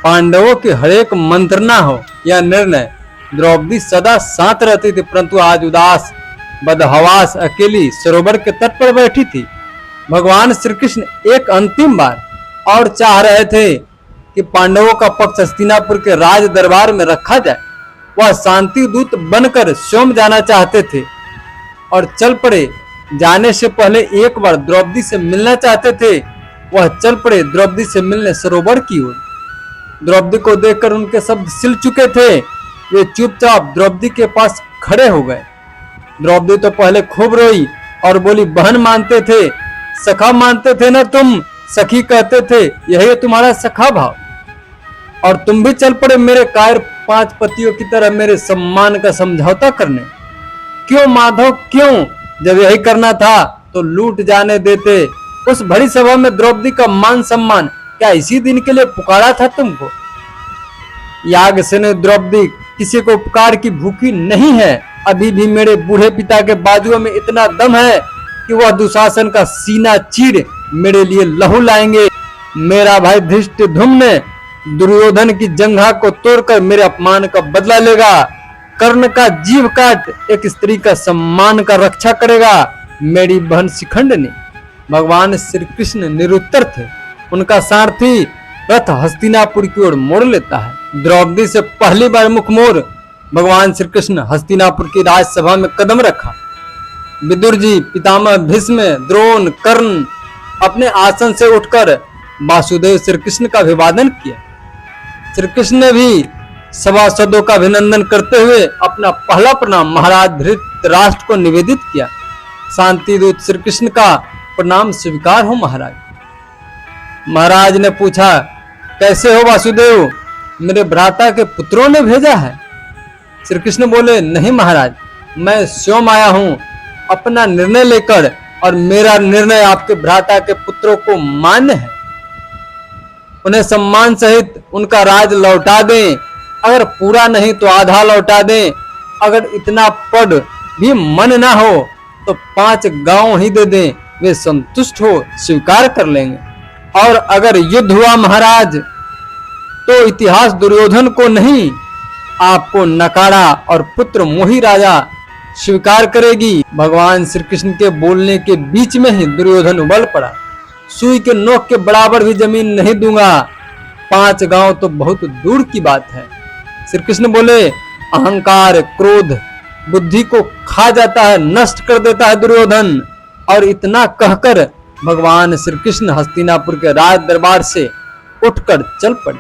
पांडवों की हरेक मंत्रणा हो या निर्णय द्रौपदी सदा शांत रहती थी, परंतु आज उदास बदहवास अकेली सरोवर के तट पर बैठी थी। भगवान श्री कृष्ण एक अंतिम बार और चाह रहे थे कि पांडवों का पक्ष हस्तिनापुर के राज दरबार में रखा जाए। वह शांति दूत बनकर स्वयं जाना चाहते थे और चल पड़े। जाने से पहले एक बार द्रौपदी से मिलना चाहते थे। वह चल पड़े द्रौपदी से मिलने सरोवर की ओर। द्रौपदी को देखकर उनके शब्द सिल चुके थे। वे चुपचाप द्रौपदी के पास खड़े हो गए। द्रौपदी तो पहले खूब रोई और बोली, बहन मानते थे, सखा मानते थे ना, तुम सखी कहते थे, यही है तुम्हारा सखा भाव। और तुम भी चल पड़े मेरे कायर 5 पतियों की तरह मेरे सम्मान का समझौता करने। क्यों माधव क्यों? जब यही करना था तो लूट जाने देते। उस भरी सभा में द्रौपदी का मान सम्मान क्या इसी दिन के लिए पुकारा था तुमको? याग से ने द्रौपदी किसी को उपकार की भूखी नहीं है। अभी भी मेरे बूढ़े पिता के बाजुओं में इतना दम है कि वह दुशासन का सीना चीर मेरे लिए लहू लाएंगे। मेरा भाई धृष्टद्युम्न दुर्योधन की जंघा को तोड़कर मेरे अपमान का बदला लेगा। कर्ण का जीव काट एक स्त्री का सम्मान का रक्षा करेगा। मेरी बहन शिखंडनी। भगवान श्री कृष्ण निरुत्तर थे। उनका सारथी रथ हस्तिनापुर की ओर मोड़ लेता है। द्रौपदी से पहली बार मुख मोड़ भगवान श्री कृष्ण हस्तिनापुर की राजसभा में कदम रखा। विदुर जी, पितामह भीष्म, द्रोण, कर्ण अपने आसन से उठकर वासुदेव श्री कृष्ण का अभिवादन किया। श्री कृष्ण ने भी सभासदों का अभिनंदन करते हुए अपना पहला प्रणाम महाराज धृतराष्ट्र को निवेदित किया। शांति दूत श्री कृष्ण का प्रणाम स्वीकार हो महाराज। महाराज ने पूछा, कैसे हो वासुदेव? मेरे भ्राता के पुत्रों ने भेजा है। श्री कृष्ण बोले, नहीं महाराज, मैं स्वयं आया हूं अपना निर्णय लेकर, और मेरा निर्णय आपके भ्राता के पुत्रों को मान्य है। उन्हें सम्मान सहित उनका राज लौटा दें। अगर पूरा नहीं तो आधा लौटा दें। अगर इतना पद भी मन ना हो तो 5 गांव ही दे दें। वे संतुष्ट हो स्वीकार कर लेंगे। और अगर युद्ध हुआ महाराज तो इतिहास दुर्योधन को नहीं आपको नकारा और पुत्र मोही राजा स्वीकार करेगी। भगवान श्री कृष्ण के बोलने के बीच में ही दुर्योधन उबल पड़ा। सुई के नोक के बराबर भी जमीन नहीं दूंगा। 5 गांव तो बहुत दूर की बात है। श्री कृष्ण बोले, अहंकार क्रोध बुद्धि को खा जाता है, नष्ट कर देता है दुर्योधन। और इतना कहकर भगवान श्री कृष्ण हस्तिनापुर के राज दरबार से उठकर चल पड़े।